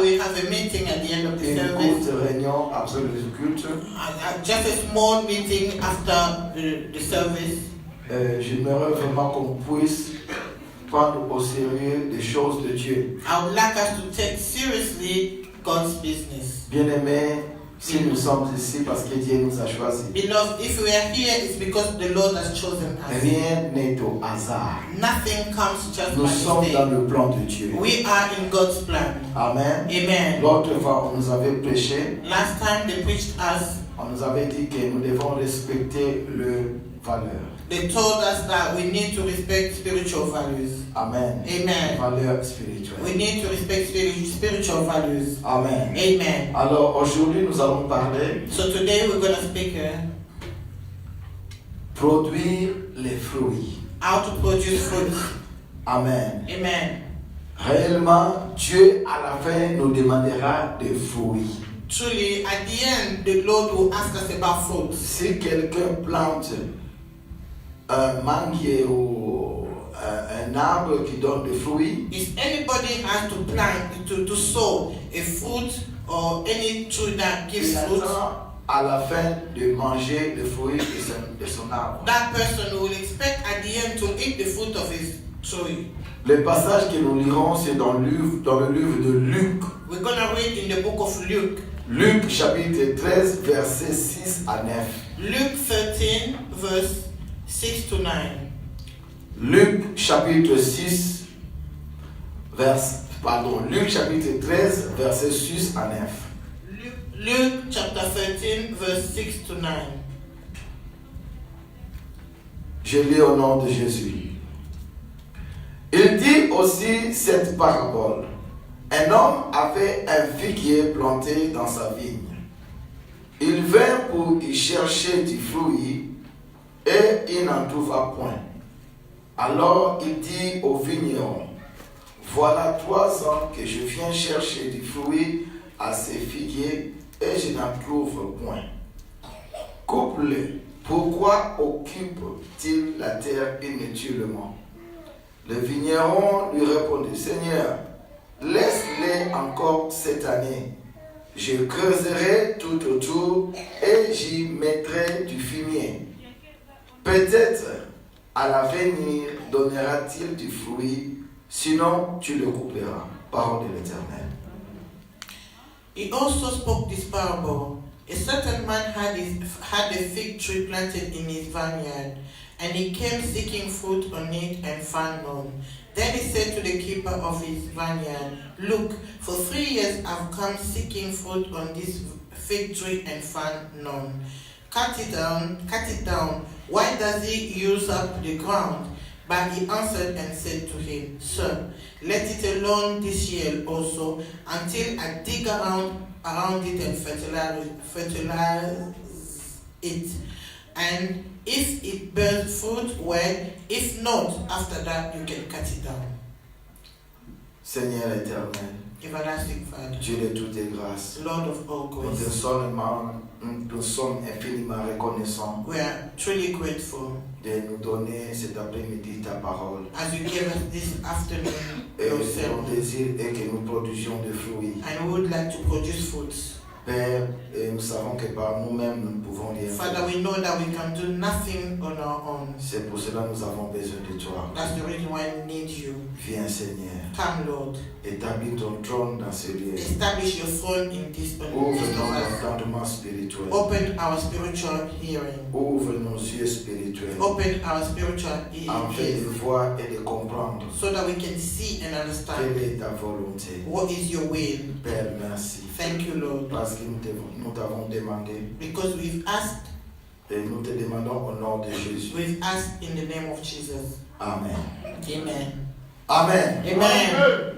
We have a meeting at the end of the Une service. courte réunion après le culte. Just a small meeting after the service. J'aimerais vraiment qu'on puisse prendre au sérieux les choses de Dieu. I would like us to take seriously God's business. Bien-aimés, si nous sommes ici parce que Dieu nous a choisis, Beloved, if we are here, it's because the Lord has chosen us. rien n'est au hasard. Nothing comes just Nous by sommes dans mistake. le plan de Dieu. We are in God's plan. Amen. Amen. L'autre fois, on nous avait prêché, Last time they preached us, on nous avait dit que nous devons respecter le valeur. they told us that we need to respect spiritual values. Amen. Amen. Valeur spirituelle. We need to respect spiritual values. Amen. Amen. Alors aujourd'hui, nous allons parler So today we're going to speak produire les fruits. how to produce fruit. Amen. Amen. Réellement, Dieu à la fin nous demandera des fruits. Truly, at the end, the Lord will ask us about fruits. Si quelqu'un plante un manguier ou un arbre qui donne des fruits, If anybody has to plant, to sow a fruit or any tree that gives il fruit, attend à la fin de manger les fruits de son arbre. that person will expect at the end to eat the fruit of his tree. Le passage que nous lirons, c'est dans le livre de Luc. We're going to read in the book of Luke. Luc chapitre 13, versets 6 à 9. Luke 13, verse 6 to 9. Luc chapitre 13, versets 6 à 9. Luke chapter 13, verse 6 to 9. Je lis au nom de Jésus. Il dit aussi cette parabole. Un homme avait un figuier planté dans sa vigne. Il vint pour y chercher du fruit et il n'en trouva point. Alors il dit au vigneron, voilà 3 ans que je viens chercher du fruit à ces figuiers et je n'en trouve point. Coupe-les, pourquoi occupe-t-il la terre inutilement? Le vigneron lui répondit, Seigneur, laisse-les encore cette année. Je creuserai tout autour et j'y mettrai du fumier. Peut-être à l'avenir donnera-t-il du fruit, sinon tu le couperas. Parole de l'Éternel. He also spoke this parable. A certain man had a fig tree planted in his vineyard, and he came seeking fruit on it and found none. Then he said to the keeper of his vineyard, Look, for 3 years I've come seeking fruit on this fig tree and found none. Cut it down. Why does he use up the ground? But he answered and said to him, Sir, let it alone this year also, until I dig around it and fertilize it. And if it bears fruit, well, if not, after that you can cut it down. Seigneur éternel, Everlasting Father, Dieu de toutes les grâces, Lord of all nous sommes infiniment reconnaissants we are truly grateful de nous donner cet après-midi ta parole. as you gave us this afternoon Et your ton sermon. désir est que nous produisions des fruits. And we would like to produce fruits. Père, et nous savons que par nous-mêmes, nous ne pouvons rien Father, faire. we know that we can do nothing on our own. C'est pour cela que nous avons besoin de toi. That's the reason why we need you. Viens, Seigneur. Come, Lord. Établis ton trône dans ce lieu. Establish your throne in this Ouvre place. notre entendement spirituel. Open our spiritual hearing. Ouvre nos yeux spirituels. Open our spiritual Afin de ears voir et de comprendre so that we can see and quelle understand est ta volonté. what is your will. Père, merci. Thank you, Lord. Parce que nous t'avons demandé Because we've asked, et nous te demandons au nom de Jésus. we've asked in the name of Jesus. Amen. Amen. Amen. Amen.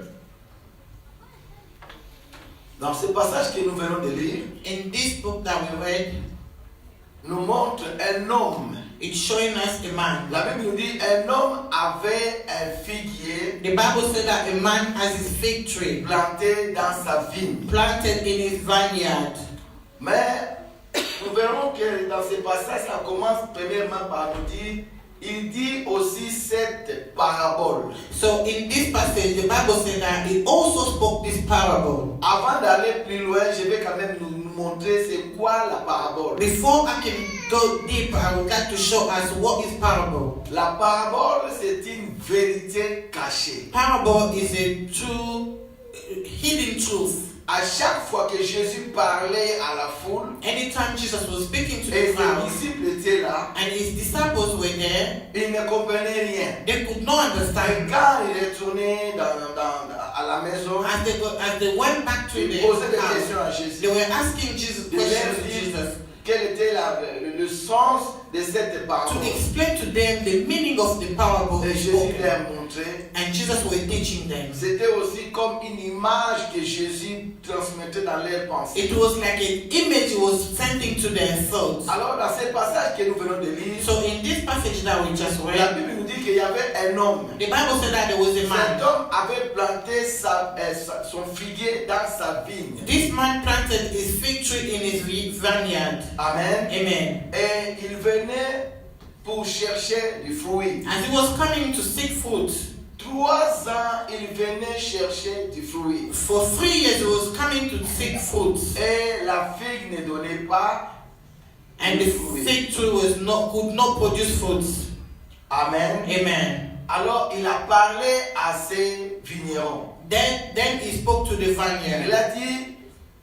Dans ce passage que nous venons de lire, In this book that we read, nous montre un homme. it's showing us a man. La Bible nous dit un homme avait un figuier The Bible said that a man has his fig tree planté dans sa vigne. planted in his vineyard. Mais nous verrons que dans ce passage, ça commence premièrement par nous dire il dit aussi cette parabole. So in this passage, the Bible said that he also spoke this parable. Avant d'aller plus loin, je vais quand même nous montrer c'est quoi la parabole. Before I can go deeper, I would like to show us what is parable. La parabole, c'est une vérité cachée. Parable is a true, hidden truth. À chaque fois que Jésus parlait à la foule, Anytime Jesus was speaking to et the crowd, ses disciples étaient là, and his disciples were there, ils ne comprenaient rien. they could not Et understand. quand ils retournaient à la maison, As they went back to ils the posaient des house, questions à they Jésus. were asking Jesus Ils leur questions to disaient Jesus quel était le sens de cette parabole. to explain to them the meaning of the parable Et he Jésus spoke. leur montrait. And Jesus was teaching them. C'était aussi comme une image que Jésus transmettait dans leurs pensées. It was like an image he was sending to their thoughts. Alors dans ce passage que nous venons de lire, So in this passage that we just la read, Bible nous dit qu'il y avait un homme. the Bible said that there was a Cet man. homme avait planté son figuier dans sa vigne. This man planted his fig tree in his vineyard. Amen. Amen. Et il venait pour chercher du fruit. As he was coming to seek fruit, 3 ans, il venait chercher du fruit. for 3 years he was coming to seek fruit, Et la figue ne donnait pas and du the fruit. fig tree could not produce fruits. Amen. Amen. Alors il a parlé à ses vignerons. Then he spoke to the Il vineyard. a dit,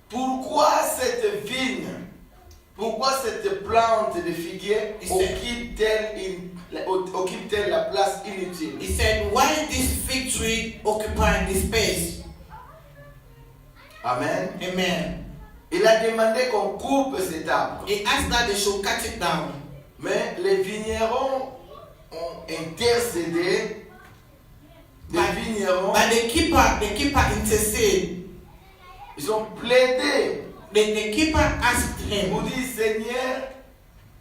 pourquoi cette vigne, pourquoi cette plante de figuier occupe-t-elle la place inutile? He said, why this fig tree occupying this space? Amen. Amen. Il a demandé qu'on coupe cet arbre. He asked that they should cut it down. Mais les vignerons ont intercédé. Les vignerons, But the keeper interceded. ils ont plaidé The keeper asked pour him. dire, Seigneur,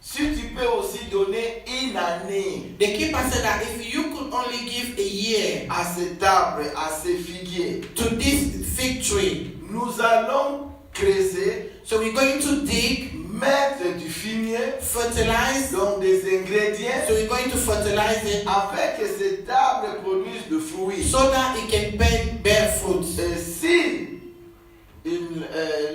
si tu peux aussi donner une année The keeper said that if you could only give a year à cet arbre, à ces figuiers, to this fig tree, nous allons creuser, so we're going to dig, mettre du fumier, fertilize, donc des ingrédients, so we're going to fertilize it afin que cet arbre produise de fruits. so that it can bear fruit. Et si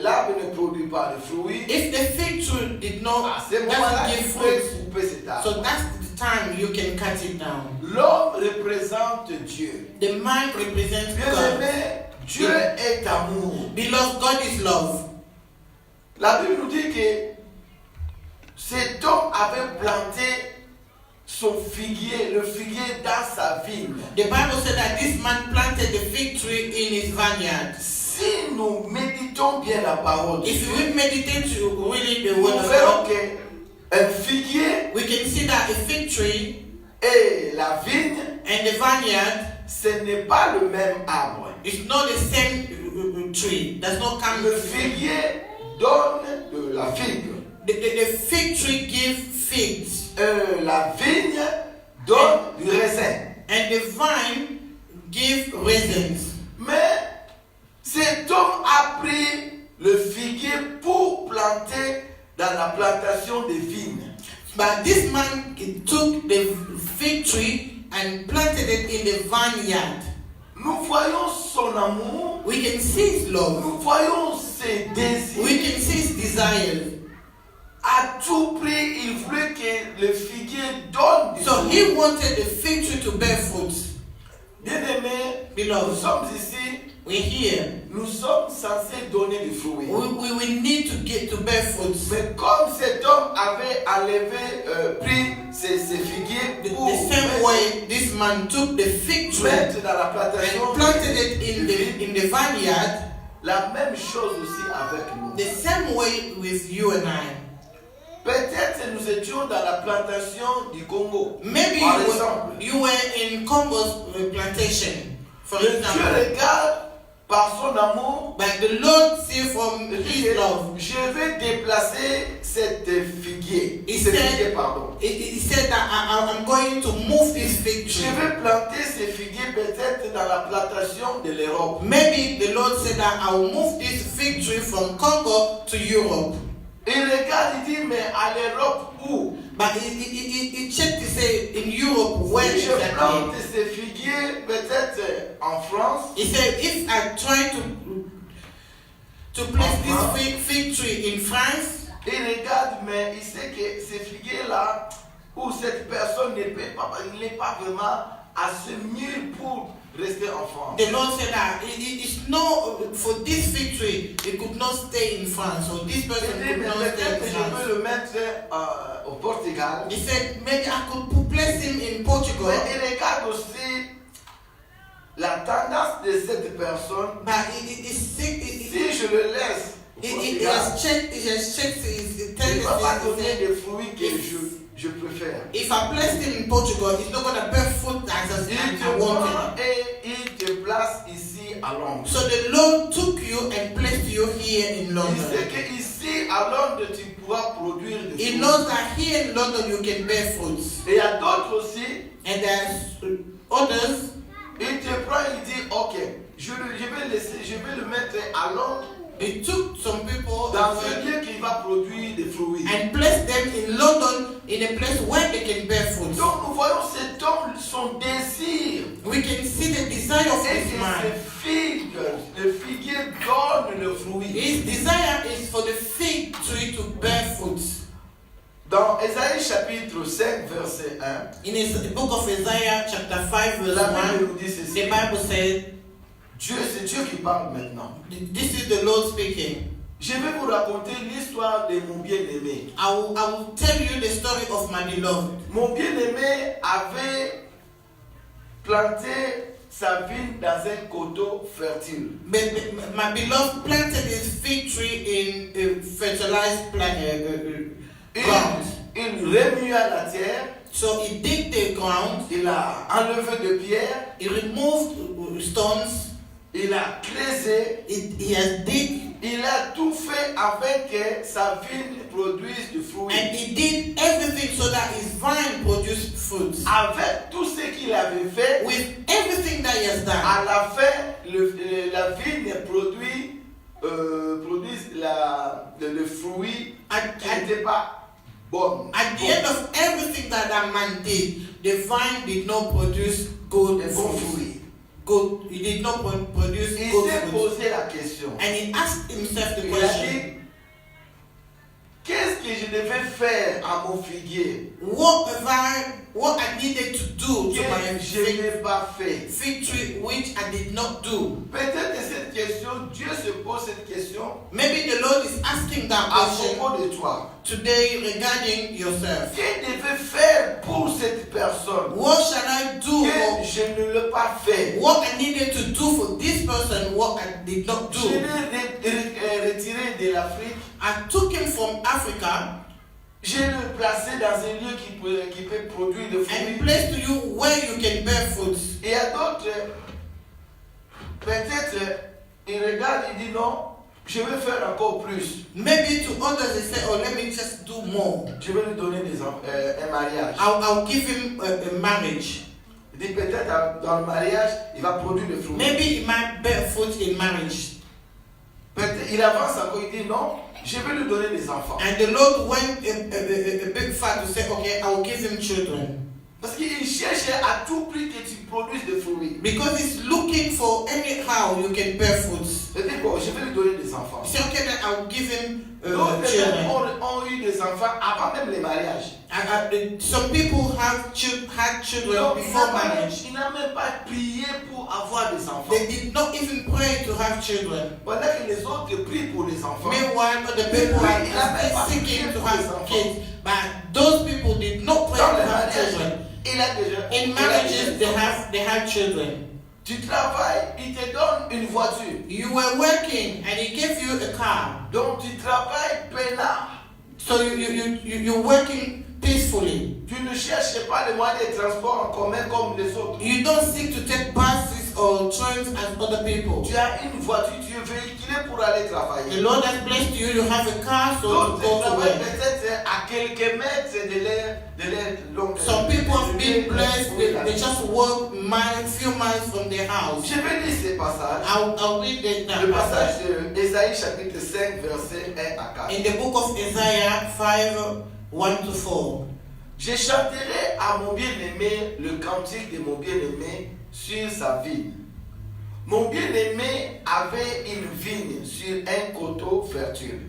l'arbre ne produit pas de fruits, If the fig tree did not à ce moment-là, doesn't il give faut fruit, couper cet arbre. so that's the time you can cut it down. L'homme représente Dieu. The man represents God. Bien-aimé, Dieu est amour. Beloved, God is love. La Bible nous dit que cet homme avait planté son figuier, le figuier dans sa vigne. The Bible said that this man planted the fig tree in his vineyard. Si nous méditons bien la parole, de If Dieu, we meditate to really the nous word of verrons God, qu'un figuier we can see that a fig tree et la vigne, and the vineyard ce n'est pas le même arbre. is not the same tree. Does not come. Le figuier donne de la figue. The fig tree gives figs, La vigne donne du raisin. and the vine gives raisins. Mais cet homme a pris le figuier pour planter dans la plantation des vignes. But this man took the fig tree and planted it in the vineyard. Nous voyons son amour, We can see his love. nous voyons ses désirs. We can see his desires. À tout prix, il voulait que le figuier donne du So fruit. he wanted the fig tree to bear fruit. Bien-aimés, nous Beloved, sommes ici, we're here. nous sommes censés donner du fruit. We need to bear fruit. Mais comme cet homme avait pris ses figuiers The pour same way this man took the fig tree mettre dans la plantation, and planted it in the vineyard, la même chose aussi avec nous. the same way with you and I. Peut-être nous étions dans la plantation du Congo. Maybe Par exemple, you were in Congo's plantation, for Dieu example. regarde par son amour. But the Lord see from His love. Je vais déplacer cette figuier. He Ce said- figuier, pardon. He said that I'm going to move this fig Je tree. vais planter ces figuiers peut-être dans la plantation de l'Europe. Maybe the Lord said that I will move this fig tree from Congo to Europe. Il regarde, il dit, mais à l'Europe où? But he checked to say in Europe where Si je exactly. plante ces figuiers, peut-être en France, He said, if I try to place Uh-huh. this fig tree in France, il regarde, mais il sait que ces figuiers-là, où cette personne n'est pas vraiment assez mûr pour rester en France. the Lord said that it's no for this fig tree it could not stay in France, or this Il person dit, could mais not stay peut-être in que je France. peux le mettre au Portugal. He said maybe I could place him in Portugal, Mais il regarde aussi la tendance de cette personne. but Si je le laisse au he Portugal, has checked his il ne va pas donner tendencies. des fruits que je préfère. If I placed him in Portugal, he's not going to bear fruit as Il I te prend wanted. et il te place ici à Londres. So the Lord took you and placed you here in Il London. sait qu'ici à Londres tu pourras produire des He fruits. knows that here in London you can bear fruits. Et il y a d'autres aussi, And there's others, il te prend et il dit ok, je vais le mettre à Londres he took some people dans un lieu qui va produire des fruits. and placed them in London in a place where they can bear fruits. Donc nous voyons cet homme, son désir. We can see the desire of Et his que mind. le figuier donne le fruit. His desire is for the fig tree to bear fruits. Dans Ésaïe chapitre 5 verset 1, In the book of Isaiah chapter 5 verse la Bible 1, nous dit ceci. the Bible says, C'est Dieu qui parle maintenant. this is the Lord speaking. Je vais vous raconter l'histoire de mon bien-aimé. I will tell you the story of my beloved. Mon bien-aimé avait planté sa vigne dans un coteau fertile. My beloved planted his fig tree in a fertilized ground. Il remua la terre, So he digged the ground, il a enlevé de pierres, he removed stones, il a creusé, he has digged, il a tout fait afin que sa vigne produise du fruit. and he did everything so that his vine produced fruits. Avec tout ce qu'il avait fait, With everything that he has done, à la fin, la vigne produit le fruit qui n'était pas bon. at the end of everything that man did, the vine did not produce good Un bon fruits. fruit. Good, he did not produce Il good s'est fruits. posé la question. And he asked himself the Il a question, dit, qu'est-ce que je devais faire à mon figuier what I needed to do to my que je n'ai pas fait? fig tree which I did not do. Peut-être que cette question, Dieu se pose cette question Maybe the Lord is asking that à question propos de toi. today regarding yourself. Que devais faire pour cette personne What shall I do? que je ne l'ai pas fait? What I needed to do for this person, what I did not Je do. l'ai retiré de l'Afrique. I took him from Africa Je l'ai placé dans un lieu qui peut produire des and fruits. placed to you where you can bear fruits. Et à d'autres, peut-être, ils regardent et disent non, je vais faire encore plus. Maybe to others they say, oh, let me just do more. Je vais lui donner un mariage. I'll give him a marriage. Il dit peut-être dans le mariage, il va produire des fruits. Maybe he might bear fruit in marriage. Peut-être, il avance encore, il dit non, je vais lui donner des enfants. And the Lord went a bit far to say, okay, I will give him children. Parce qu'il cherche à tout prix que tu produises des fruits. Because he's looking for anyhow you can bear fruits. Il dit bon, je vais lui donner des enfants. He said, okay, then I will give him D'autres children. ont eu des enfants avant même les mariages. Some people had children Donc, before marriage. il n'a même pas prié pour avoir des enfants. They did not even pray to have children. Pendant que les autres prient pour les enfants. Meanwhile, other people are still seeking to have kids. But those people did not pray Dans to les have mariages, children. il a déjà. In marriages, they have children. Tu travailles, il te donne une voiture. You were working and he gave you a car. Donc tu travailles peinard. So you're working peacefully. Tu ne cherches pas les moyens de transport en commun comme les autres. You don't seek to take buses or trains as other people. Tu as une voiture, tu es véhiculé pour aller travailler. The Lord has blessed you, you have a car so to D'autres go to travaillent work. peut-être à quelques mètres de leur longue. Some people have been blessed, they just walk few miles from their house. Je vais lire ce passage. I'll read that Le passage. passage de Ésaïe chapitre 5, versets 1 à 4. In the book of Isaiah 5, 1-4. Je chanterai à mon bien-aimé le cantique de mon bien-aimé sur sa vigne. Mon bien-aimé avait une vigne sur un coteau fertile.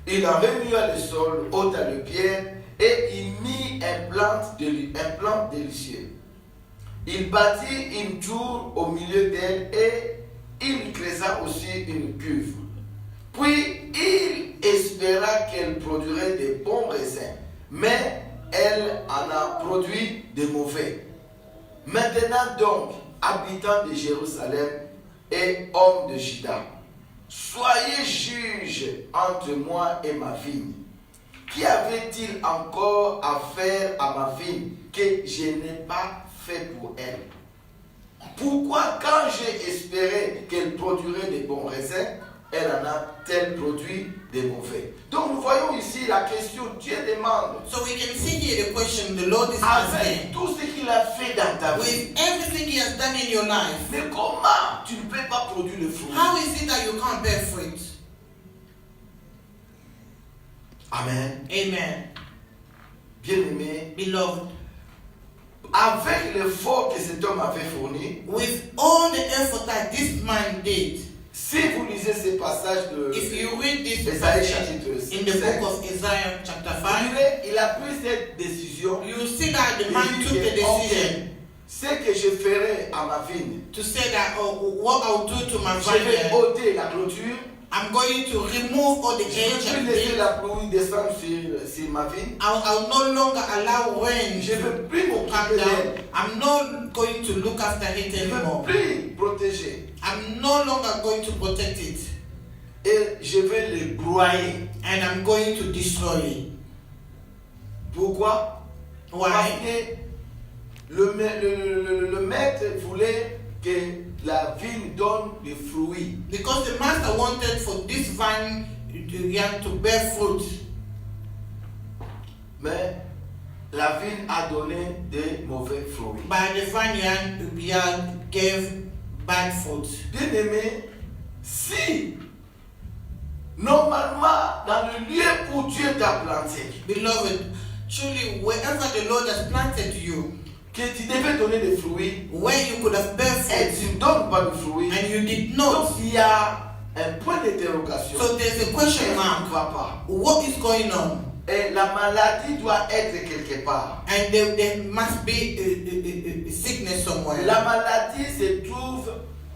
Il en remua le sol, ôta le pierre et il mit un plant délicieux. Il bâtit une tour au milieu d'elle et il creusa aussi une cuve. Puis il espéra qu'elle produirait de bons raisins, mais elle en a produit de mauvais. Maintenant donc, habitants de Jérusalem et hommes de Juda, soyez juges entre moi et ma vigne. Qu'y avait-il encore à faire à ma vigne que je n'ai pas fait pour elle? Pourquoi quand j'ai espéré qu'elle produirait de bons raisins, elle en a-t-elle produit de mauvais? Donc nous voyons ici la question, Dieu demande, So we can see here the question the Lord is avec asking. tout ce qu'il a fait dans ta vie, With everything He has done in your life, mais comment tu ne peux pas produire le fruit? how is it that you can't bear fruit? Amen. Amen. Bien-aimé, Beloved, avec l'effort que cet homme avait fourni, with all the effort that this man did, si vous lisez ces passages de if you read this Ésaïe passage chapitre in the 5, book of Isaiah chapter vous 5, verrez, il a pris cette décision. you see that the Il man dit took the que, ok, decision ce que je ferai à ma vigne, to say that, oh, what I'll do to my je vais vineyard, ôter la clôture, I'm going to remove all the je ne edge vais of plus laisser it. la pluie descendre sur ma vigne, I'll no longer allow rain je ne to veux plus come m'occuper down. d'elle, I'm not going to look after it je ne veux anymore. plus protéger I'm no longer going to protect it. et je vais le broyer. And I'm going to destroy it. Pourquoi? Parce Why? que le maître voulait que la vigne donne des fruits. Because the master wanted for this vine to bear fruit. Mais la vigne a donné des mauvais fruits. But the vineyard gave bad fruit. Bien aimé, si normalement dans le lieu où Dieu t'a planté, Beloved, truly wherever the Lord has planted you, que tu devais donner des fruits where you could have bear et fruit tu ne donnes pas de fruits, and you did donc not, il y a un point d'interrogation. so there's a Qu'est-ce question qui ne mark. va pas? What is going on? Et la maladie doit être quelque part. And there must be a sickness somewhere. La maladie se trouve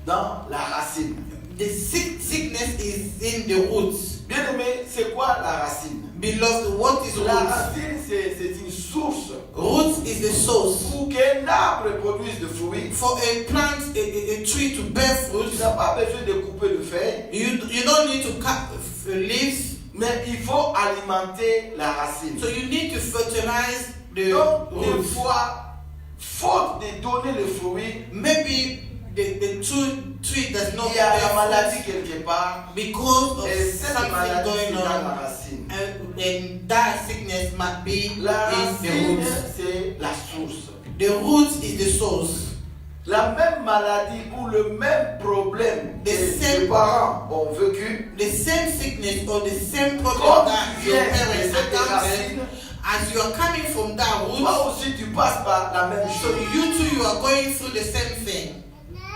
dans la racine. The sickness is in the roots. Bien aimé, c'est quoi la racine? Beloved, what is La roots? racine, c'est une source. Roots is the source. Pour qu'un arbre produise de fruits, For a plant, a tree to bear tu fruit, n'as pas besoin de couper le feuille, you don't need to cut leaves. mais il faut alimenter la racine. So you need to fertilize the Donc, des roots. fois, faute de donner le fruit, Maybe the tree does not il y a la bear maladie fruit quelque part, because of et cette something maladie c'est going dans la on. racine. And that sickness might be La in the racine, roots. c'est la source. The roots is the source. La même maladie ou le même problème que les parents ont vécu, The same sickness or the same problem comme that tu your viens de parents cette encountered, racine, as you are coming from that root, toi aussi tu passes par la même so chose. you too, you are going through the same thing.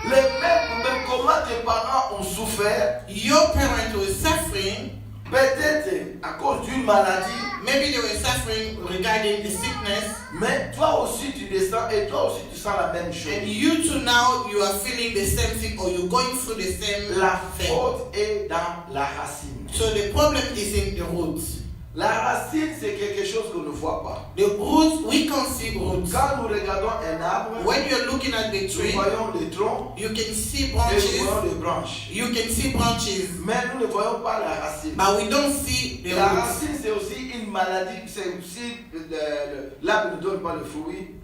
Les mêmes problèmes, comment tes parents ont souffert, Your parents were suffering, peut-être à cause d'une maladie, maybe they were suffering regarding the sickness, mais toi aussi tu descends et toi aussi tu sens la même and chose. you too now you are feeling the same thing or you're going through the same La thing. faute est dans la racine. So the problem is in the roots. La racine, c'est quelque chose qu'on ne voit pas. The roots, we can't see roots. Quand nous regardons un arbre, When you're looking at the nous tree, voyons les troncs you can see et nous branches. voyons les branches. You can see branches, Mais nous ne voyons pas la racine. but we don't see the La roots. racine, c'est aussi une maladie, c'est aussi l'arbre ne donne pas le fruit.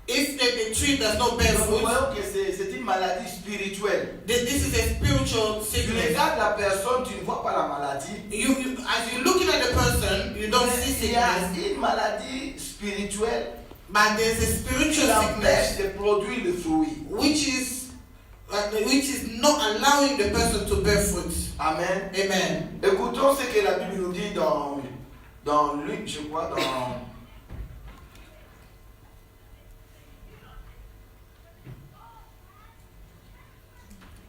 If the tree does not bear Nous fruit, voyons que c'est une maladie spirituelle. this is a spiritual Tu sickness. regardes la personne, tu ne vois pas la maladie. As you're looking at the person, you don't see Il y a sickness, une maladie spirituelle but there's a qui spiritual l'empêche sickness de produire le fruit. which is which is not allowing the person to bear fruit. Amen. Amen. Écoutons ce que la Bible nous dit dans Luc, je crois,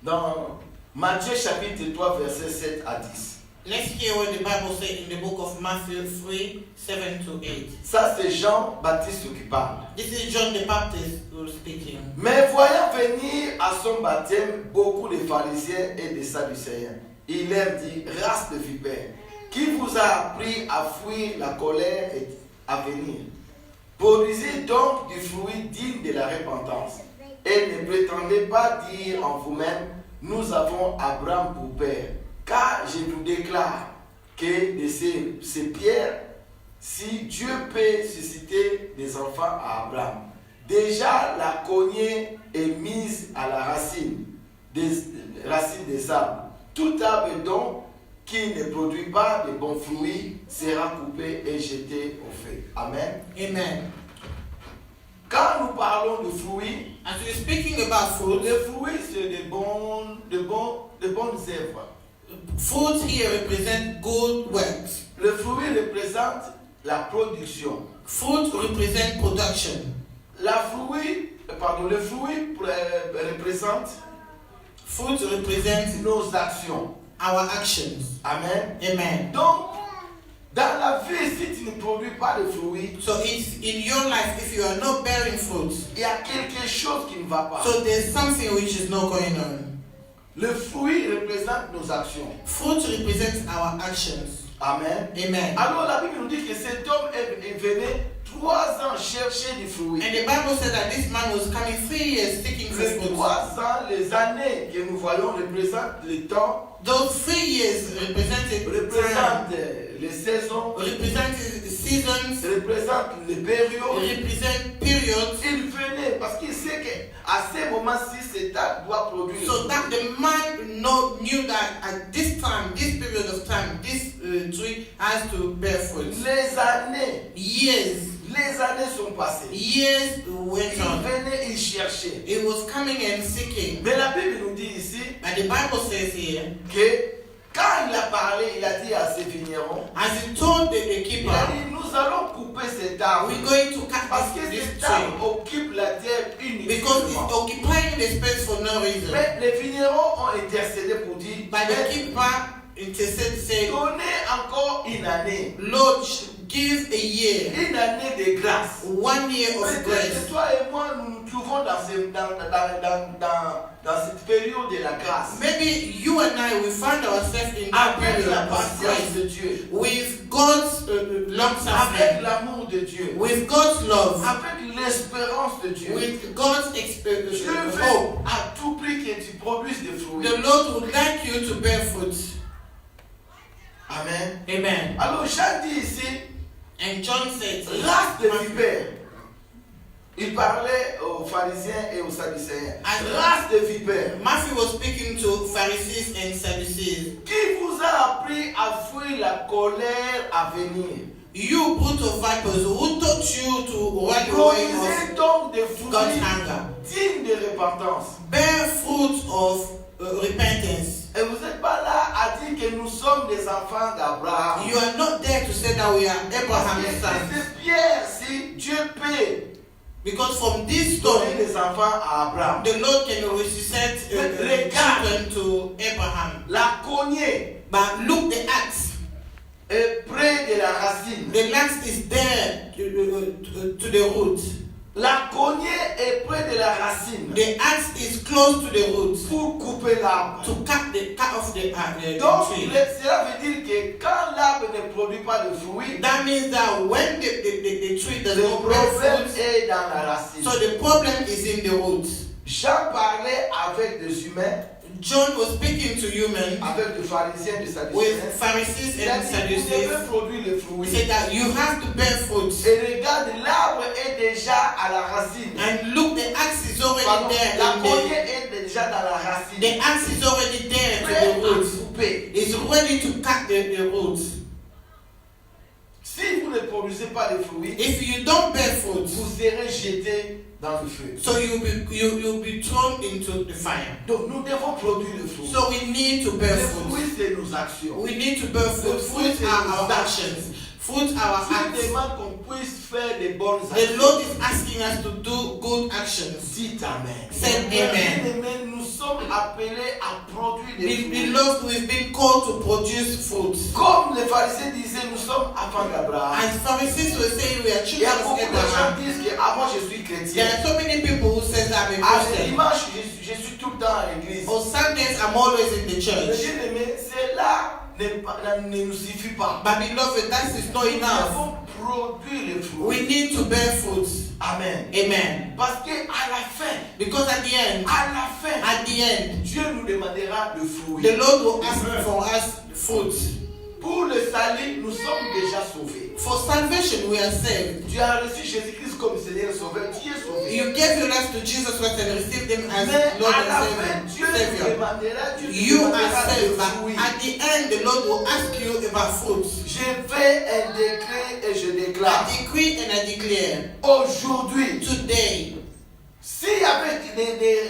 dans Matthieu chapitre 3, versets 7 à 10. Let's hear what the Bible says in the book of Matthew 3, 7 to 8. Ça, c'est Jean-Baptiste qui parle. This is John the Baptist who is speaking. Mais voyant venir à son baptême beaucoup de pharisiens et de sadducéens, il leur dit, race de vipères, qui vous a appris à fuir la colère et à venir? Produisez donc du fruit digne de la repentance, et ne prétendez pas dire en vous-même, nous avons Abraham pour père. Car je vous déclare que de ces pierres, si Dieu peut susciter des enfants à Abraham, déjà la cognée est mise à la racine des arbres. Tout arbre donc qui ne produit pas de bons fruits sera coupé et jeté au feu. Amen. Amen. Quand nous parlons de fruits, as we're speaking about fruit, les fruits c'est de bonnes œuvres. Fruit here represent good works. Le fruit représente la production. Fruit represent production. Le fruit représente Fruit represent nos actions. Our actions. Amen. Amen. Donc, dans la vie, si tu ne produis pas de fruits, so it's in your life, if you are not bearing fruit, il y a quelque chose qui ne va pas. So there's something which is not going on. Le fruit représente nos actions. Fruit represents our actions. Amen. Amen. Alors la Bible nous dit que cet homme est venu 3 ans chercher du fruit. And the Bible said that this man was coming 3 years seeking for Les fruit. 3 ans, les années que nous voyons représentent le temps. Those 3 years represented les saisons, represented the seasons, représentent les périodes, represent periods. Il venait parce qu'il sait qu'à ce moment-ci, cet arbre doit produire. So that the man knew that at this time, this period of time, this tree has to bear fruit. Les années, les années sont passées. Years went on. Il venait, il cherchait. He was coming and seeking. Mais la Bible nous dit ici, and the Bible says here, que quand il a parlé, il a dit à ses vignerons, as he told the keeper, il a dit, nous allons couper cet arbre. We're going to cut parce que this cet tree. arbre occupe la terre Because it's uniquement. occupying the space for no reason. Mais les vignerons ont intercédé pour dire, But the keeper interceded, saying, donnez encore une année. Lord, give a year. Une année de grâce. 1 year of grace. Toi et moi, nous nous trouvons dans cette période de la grâce. Maybe you and I will find ourselves in that Avec period la of patience de grace. Dieu. With God's long Avec suffering. l'amour de Dieu. With God's love. Avec l'espérance de Dieu. With God's Dieu hope. veut à tout prix que tu produises des fruits. The Lord would like you to bear fruit. Amen. Amen. Alors Jean dit ici, And John said, race de vipères. Il parlait aux pharisiens et aux sadducéens. Race de vipères. Matthew was speaking to Pharisees and Sadducees. Qui vous a appris à fuir la colère à venir? You brute of vipers, who taught you to run away Produisez of donc des fruits God's anger? dignes de repentance. Bear fruit of repentance. Et vous n'êtes pas là à dire que nous sommes des enfants d'Abraham. You are not there to say that we are Parce Abraham's que sons. ces pierres, si Dieu peut Because from this donner stone, des enfants à Abraham, the Lord can resuscitate children to Abraham. la cognée But look, the axe. est près de la racine. The axe is there to the root. La cognée est près de la racine. The axe is close to the root Pour couper l'arbre. to cut off the Donc, tree. cela veut dire que quand l'arbre ne produit pas de fruits, That means that when the tree does le not bear problème fruit, est dans la racine. so the problem is in the root. Jean parlait avec des humains, John was speaking to humans, avec des pharisiens, des with sadducéens. Pharisees Il a and dit, vous Sadducees. devez produire les He fruits. said that you have to bear fruit. Et regarde, l'arbre est déjà à la racine. And look, the axe is Pardon, already there. la in cognée est déjà dans la racine. the axe is already there Prêt to the à root. couper. It's ready to cut the roots. Si vous ne produisez pas de fruits, If you don't bear fruit, vous serez jetés dans le feu. so you'll be thrown into the fire. Donc nous devons produire le fruit. So we need to bear Le fruit. fruit, c'est nos actions. We need to bear fruit. Fruit are our actions. Fruit are our Dieu acts. demande qu'on puisse faire des bonnes The actions. Lord is asking us to do good actions. Dites Amen. Say amen. Amen. Nous sommes appelés à produire des fruits. Beloved, we've been called to produce fruit. Comme les pharisiens disaient, nous sommes enfants d'Abraham. As Pharisees were saying, we are Il y children a of beaucoup de gens Abraham. qui disent que moi je suis chrétien. There are so many people who say that I'm a À Christian. dimanche, je suis tout le temps à l'église. On Sundays, I'm always in the Le church. bien-aimé, cela ne nous suffit pas. But beloved, that is not Nous enough. devons produire le fruit. We need to bear fruit. Amen. Amen. Parce qu'à la fin, Because at the end, Dieu nous demandera le fruit. the Lord will ask for us fruit. Pour le salut, nous sommes déjà sauvés. For salvation, we are saved. Tu as reçu Jésus-Christ comme Seigneur et Sauveur. Tu es sauvé. You gave your life to Jesus Christ and received Him as Mais Lord à la and fin, Dieu nous Savior. demandera, You are le saved, but fruit. at the end, the Lord will ask you about fruit. Je fais un décret et je I déclare. decree and I declare Aujourd'hui, today, s'il y avait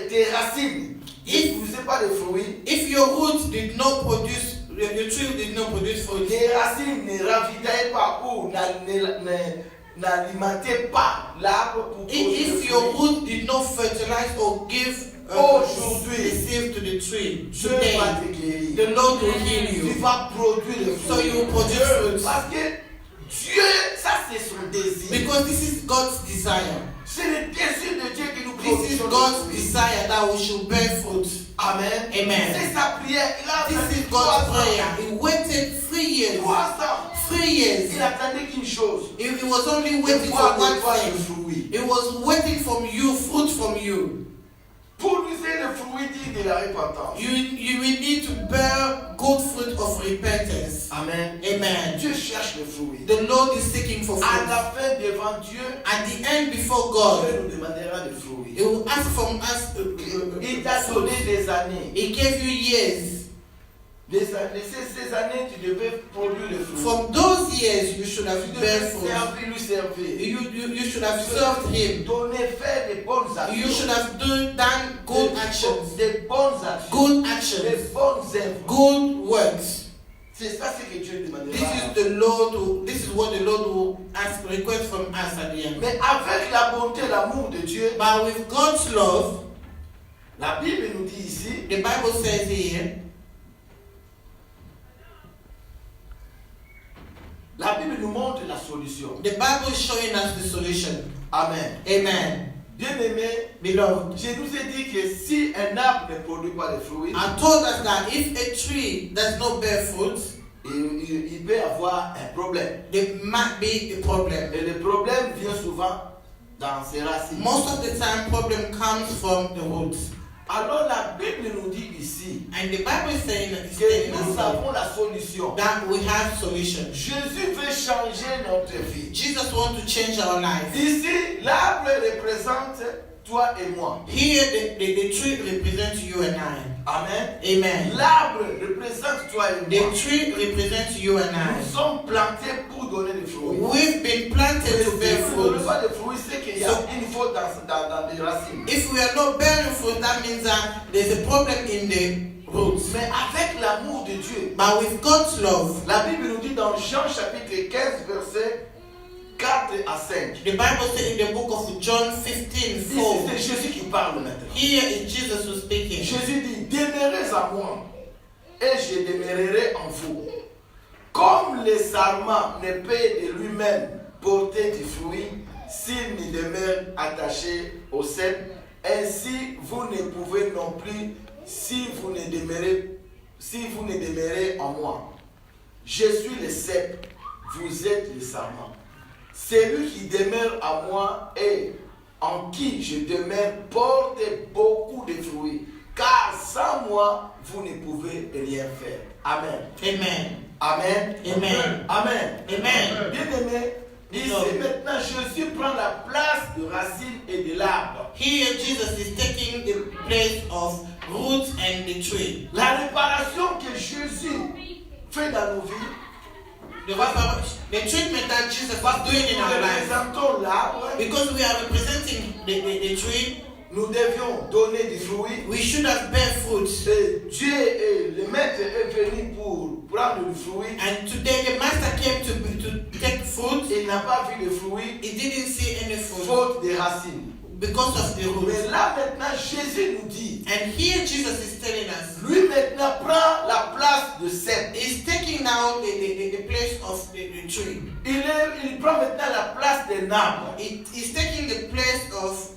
des racines qui ne produisaient pas de fruits, if your roots did not produce, your tree did not produce fruit, les racines ne ravitaillaient pas ou n'alimentaient pas l'arbre pour produire le if your fruit. root did not fertilize or give Aujourd'hui, receive to the tree, Dieu today, va te guérir. the Lord will heal Tu you. vas produire le fruit. So you will produce fruit. Parce que Dieu, ça c'est son désir. Because this is God's desire. C'est le désir de Dieu qui nous This is produit. God's desire that we should bear fruit. Amen. Amen. C'est sa prière. Il a This is 3 God's ans. prayer. He waited 3 years. 3 ans. 3 years. Il attendait qu'une chose. He was only De waiting for voir one de toi le thing. fruit. He was waiting from you, fruit from you. Pour lui, c'est le fruit dit de la repentance. You will need to bear good fruit of repentance. Amen. Amen. Dieu cherche le fruit. The Lord is seeking for À fruit. la fin devant Dieu, At the end, before God, Dieu nous demandera le fruit. He will ask from us. Il t'a donné des années. He gave you years. Ces années, tu devais produire le fruit. From those years, you should have Tu bear devais fruit. servir, lui servir. You should have served Him. Donner, faire des bonnes actions. You should have done good actions. Des bonnes actions. Good Des actions. bonnes œuvres. Good works. C'est ça ce que Dieu demandera. This is what the Lord will ask, request from us at the end. Mais avec la bonté, l'amour de Dieu, But with God's love, la Bible nous dit ici, the Bible says here, la Bible nous montre la solution. the Bible is showing us the solution. Amen. Amen. Bien-aimé, Beloved, je nous ai dit que si un arbre ne produit pas de fruits, I told us that if a tree does not bear fruit, il peut avoir un problème. there might be a problem. Et le problème vient souvent dans ses racines. Most of the time, problem comes from the roots. Alors la Bible nous dit ici And the Bible is saying that, que nous avons la solution. that we have solution. Jésus veut changer notre vie. Jesus wants to change our life. Ici, l'arbre représente toi et moi. Here, the tree represents you and I. Amen. Amen. L'arbre représente toi et The moi. tree represents you and Nous I. sommes plantés pour donner des fruits. We've been planted to bear Si nous ne donnons fruit. pas de fruits, c'est qu'il y a une faute dans les racines. If we are not bearing fruit, that means that there's a problem in the roots. Mais avec l'amour de Dieu, But with God's love, la Bible nous dit dans Jean chapitre 15, versets 4 à 5. the Bible says in the book of John 15:4. Ici, c'est Jésus qui parle maintenant. Here is Jesus who's speaking. Jésus dit, demeurez en moi, et je demeurerai en vous. Comme le sarment ne peut de lui-même porter du fruit s'il ne demeure attaché au cep, ainsi vous ne pouvez non plus si vous ne demeurez en moi. Je suis le cep, vous êtes le sarment. Celui qui demeure en moi et en qui je demeure porte beaucoup de fruits, car sans moi, vous ne pouvez rien faire. Amen. Amen. Amen. Amen. Amen. Amen. Bien-aimé, ici maintenant, Jésus prend la place de racine et de l'arbre. Here Jesus is taking the place of roots and the tree. La réparation que Jésus fait dans nos vies, the treatment that Jesus Parce is que doing in nous our life. représentons l'arbre, Because we are representing the tree, nous devions donner du fruit. we should have bear fruit. Et Dieu, le maître est venu pour prendre du fruit. And today the master came to take fruit. Il n'a pas vu de fruit, He didn't see any fruit faute des racines. because of the Mais roots. là maintenant, Jésus nous dit, And here Jesus is telling us, lui maintenant prend la place de cèpe. he's taking now the place of the tree. Il prend maintenant la place d'un arbre. He's taking the place of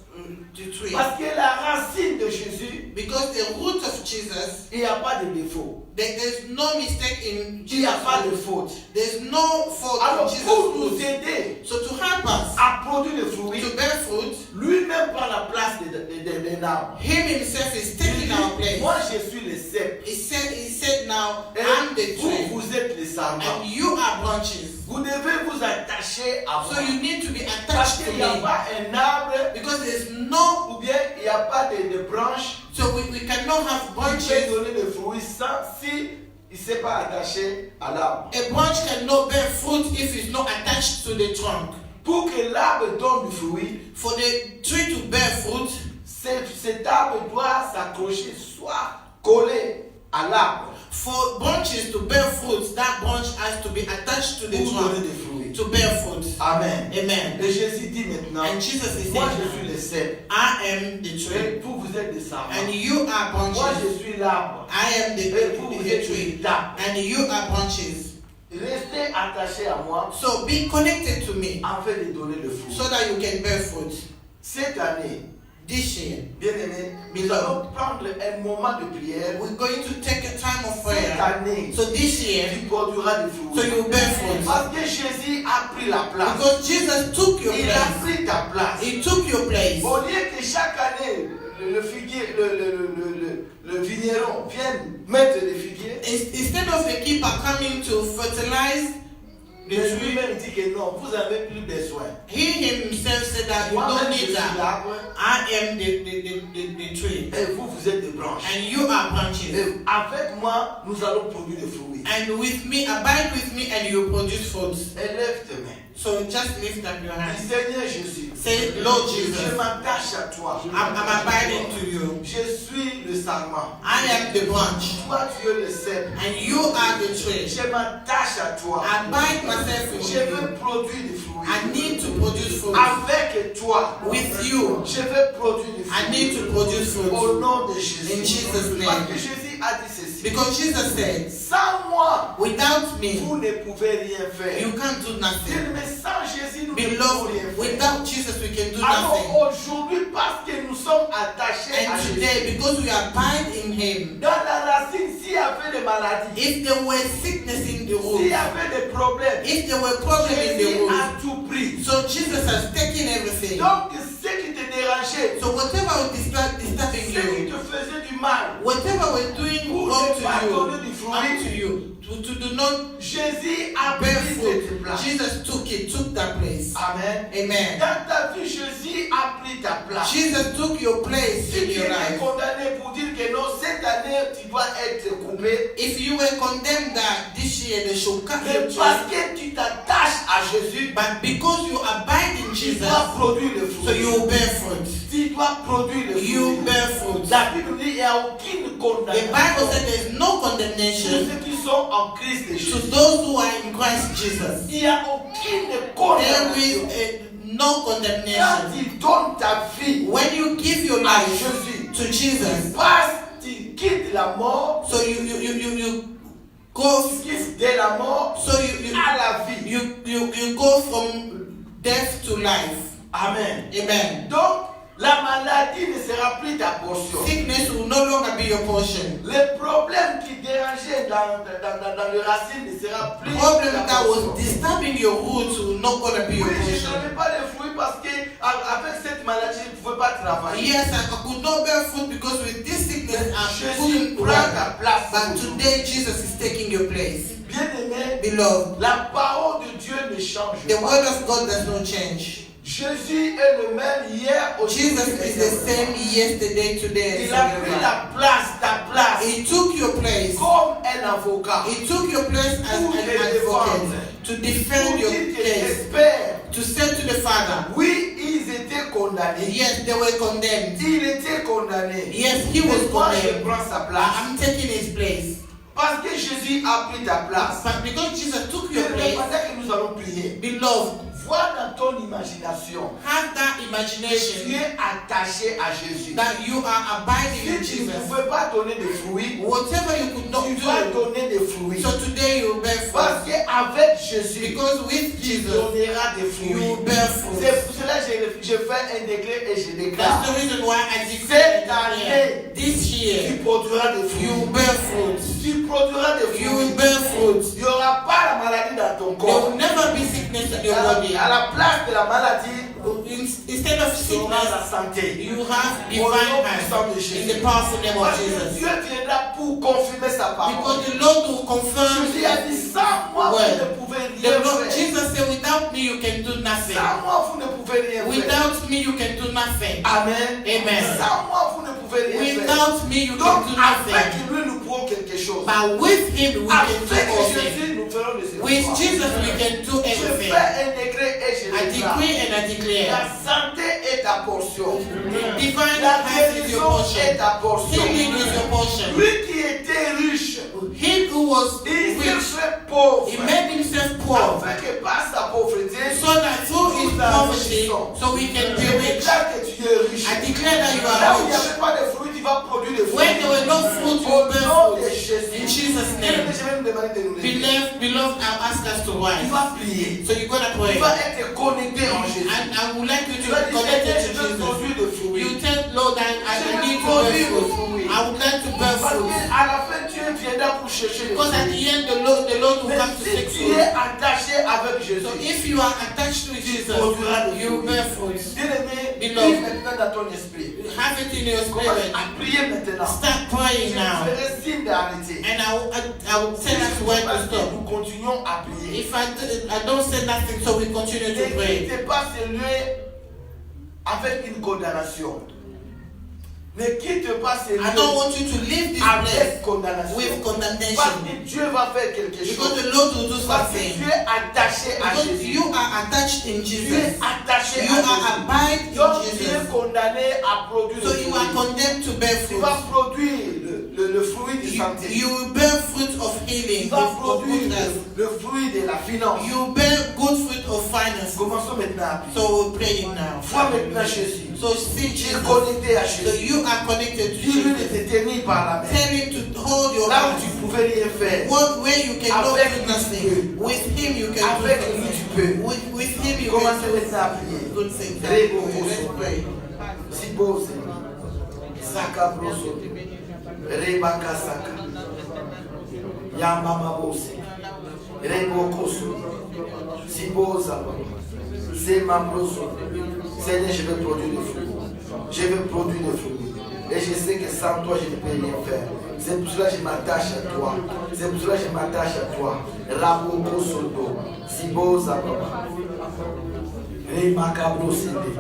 the tree. Parce que la racine de Jésus, Because the root of Jesus, il n'y a pas de défaut. there's no mistake in Il n'y a pas de Jesus. faute. There's no fault Alors in pour Jesus' nous root. aider So to help us à produire le fruit, to bear fruit, lui-même prend la place d'un arbre. him himself is Il taking dit, our place. moi je suis le cèpe. He said now, Et I'm the vous, tree vous êtes les sarments. and you are branches. Vous devez vous attacher à So moi. you need to be Parce attached to qu'il n'y a me. pas un arbre, Because there's no, ou bien il n'y a pas de branche so we cannot have qui peut branches. donner des fruits sans si il ne s'est pas attaché à l'arbre. A branch cannot bear fruit if it's not attached to the trunk. Pour que l'arbre donne du fruit, For the tree to bear fruit, cet arbre doit s'accrocher, soit collé à l'arbre for branches to bear fruit, that branch has to be attached to the pour donner trunk des fruits. to bear fruit. Amen. Amen. Et Jésus dit maintenant, And Jesus is moi saying, je suis le cèpe, I am the et tree, vous êtes des sarments. and you are Moi branches. je suis l'arbre, I am et vous the êtes tree, des arbres. and you are branches. Restez attachés à moi So be connected to me afin de donner le fruit. so that you can bear fruit. Cette année, This year, bien-aimés, nous allons prendre un moment de prière. we're going to take a time of Cette prayer. année, So this year, tu produiras du so fruit. you will bear fruit. Parce que Jésus a pris la place. Because Jesus took your Il a place. pris ta place. He took your place. Au lieu que chaque année, le figuier, le vigneron vienne mettre des figuiers, Instead of the keeper coming to fertilize the mais tree, lui-même dit que non, vous avez plus besoin. he himself said that you don't Moi-même, je need suis that. l'arbre I am the tree, et vous, vous êtes des branches. and you are branches. Et avec moi, nous allons produire des fruits. And with me, abide with me, and you produce fruits. Élève tes mains. So just lift up your hands. Dis, Seigneur Jésus, Say, Lord je Jesus, m'attache à toi. I'm abiding to you. Je suis le sarment. I am the branch, Toi, tu es le cèpe. and you are the tree. Je m'attache à toi. I bind myself with Je veux you. produire des fruits. I need to produce fruit. Avec toi, With you, je veux produire des fruits. I need to produce fruit. Au nom de Jésus. In Jesus' name. Parce que Jésus a dit ceci. Because Jesus said, Sans moi, without me, vous ne pouvez rien faire. you can't do nothing. Mais sans Jésus, nous ne pouvons rien Beloved, faire. without Jesus, we can do Alors nothing. aujourd'hui, parce que nous sommes attachés à And Jésus, today, because we abide in Him, dans la racine, s'il y avait des maladies, if there were sickness in the s'il root, y avait des problèmes, if there were problems in the Jésus root, a tout pris. so Jesus has taken everything. Donc, ce qui te dérangeait, So whatever was disturbing ce qui you, te faisait du mal, whatever was doing pour wrong ne pas donner to du you, fruit, unto you, to do not Jésus a bear pris fruit, cette place. Jesus took that place. Amen. Amen. Dans ta vie, Jésus a pris ta place. Jesus took your place Si in tu your étais life. condamné pour dire que non, cette année, tu dois être coupé, If you were condemned that this year they should cut mais your parce tree, que tu t'attaches à Jésus, but because you abide in tu Jesus, dois produire le so you fruit. will bear fruit. Tu dois produire le You fruit. bear fruit. La Bible dit qu'il n'y a aucune The condamnation Bible said there is no pour condemnation ceux qui sont en Christ to Jésus. those who are in Christ Jesus. Il n'y a aucune There condamnation. is no Quand condemnation. tu donnes ta vie When you give your à life Jésus, to Jesus, tu quittes la mort, so you go, tu quittes de la mort so à la vie. you go from death to life. Amen. Amen. Donc, la maladie ne sera plus ta portion. Sickness will no longer be your portion. Les problèmes qui dérangeaient dans les racines ne sera plus Problem ta that portion. was disturbing your roots will not gonna be your Oui, je portion. n'avais pas de fruits parce que avec cette maladie, je ne pouvais pas travailler. Yes, I could not bear fruit because with this sickness I Jésus couldn't prend work. ta place. But today Jesus is taking your place. Bien-aimé, Beloved, la parole de Dieu ne change the pas. word of God does not change. Jésus est le même hier, aujourd'hui. Jesus is the same yesterday, today, Il and a pris forever. la place, ta place, He took your place. comme un avocat. He took your place as Pour an te défendre. advocate to Pour defend your dire que case, les pères, to say to the Father, oui, ils étaient condamnés. yes, they were condemned. Il était condamné. Yes, he Mais was moi, je condemned. prends sa place. I'm taking his place. Parce que Jésus a pris ta place. But because Jesus took your Pendant place, que nous allons prier, beloved, vois dans ton imagination have that que tu imagination es attaché à Jésus. that you are abiding in Si tu ne Jesus. pouvais pas donner de fruits, Whatever you could not tu vas do, donner des fruits. so today you will bear fruit. Parce qu'avec Jésus, Because with tu Jesus, donneras des you will fruits. bear fruit. C'est pour cela que je fais un décret et je déclare. That's the reason why I declare Cette that année, this Tu year, produiras des you will fruits. bear fruit. Tu produiras des You will fruits. bear fruit. Il n'y aura pas la maladie dans ton There corps. will never be sickness in your body. À la place de la maladie, Instead of tu auras la sickness, santé. you have Au divine nom health puissant de in Jésus. the powerful name of Parce que Jesus. Dieu viendra pour confirmer sa parole. Because the Lord will confirm. Jésus a dit, sans moi, vous Well, ne pouvez The rien Lord, faire. Jesus said, without me you can do nothing. Sans moi, vous ne pouvez rien faire. Without me you can do nothing. Amen. Amen. Sans moi, vous ne pouvez rien faire. Without me you Donc, can do nothing. avec lui, nous pouvons quelque chose. But with him we can do Avec all things. Jésus, nous ferons les With efforts. Jesus we can do Je everything. fais un décret et je I déclare. decree and I La declare. santé est ta portion. Divine La health is your guérison portion. est ta portion. Healing is your portion. Lui qui était riche, Him who was il s'est rich, fait pauvre. he made himself poor, Afin que par sa pauvreté, so that through his poverty, so we can be je rich. déclare que tu es riche. I declare that you Là où are il n'y rich. avait pas de fruits, tu vas produire des fruits. When there were no fruit, you Au will bear nom de fruit. Jésus. In Jesus' Bien-aimé, name. je vais nous demander de nous lever. Beloved, I'll ask us to Tu rise. vas prier. So you're gonna Tu pray. vas être connecté en Jésus. And I would like you Tu to vas be dire, connected je to veux Jesus. produire des fruits. You tell Lord that I need to bear fruit. I would like to bear Parce fruit. qu'à la fin, Dieu viendra pour chercher les Because at fruits. the end, the Lord will Mais come to si seek tu fruit. es attaché avec So Jésus, if you are attached to Jesus, you bear fruit. bien-aimé, Beloved. prie maintenant dans ton esprit. Have it in your Commence spirit. à prier maintenant. Start Je praying now. ferai signe d'arrêter. And I will tell us when to stop. Nous continuons à prier. If I don't say nothing, so we continue to Ne pray. quittez pas ce lieu avec une condamnation. Ne quitte pas ce I don't lieu want you to leave this place avec condamnation. with Parce condemnation. que Dieu va faire quelque Because chose. the Lord will do Parce que something. tu es attaché à Because Jésus. you are attached in Tu es Jesus. attaché You à are Jésus. abide Donc in tu es Jesus. condamné à produire So le you are fruit. condemned to bear Tu fruit. vas produire le fruit de santé. You will bear fruit of Tu healing, vas of produire good health. le fruit de la finance. You bear good fruit of finance. Commençons maintenant à prier. So we're praying now. Vois maintenant Jésus. So see Tu es Jesus. connecté à So Jésus. you are connected to Dis-lui de Jesus. te tenir par la main. Tell him to hold your Là où hand. tu pouvais rien faire. Where you cannot Avec do lui, nothing. tu peux. With him you can Avec do lui, tu nothing. peux. With him you Commencez can do maintenant à prier. good things. Rebo Let's koso. pray. Si bose. Saka broso. Rebaka saka. Yamama bose. Rebo koso. Si bosa. Zema broso. Seigneur, je vais produire des fruits. Je vais produire des fruits. Et je sais que sans toi, je ne peux rien faire. C'est pour cela que je m'attache à toi. C'est pour cela que je m'attache à toi. Raboko soto. Si bosa baba. Remaka brosende.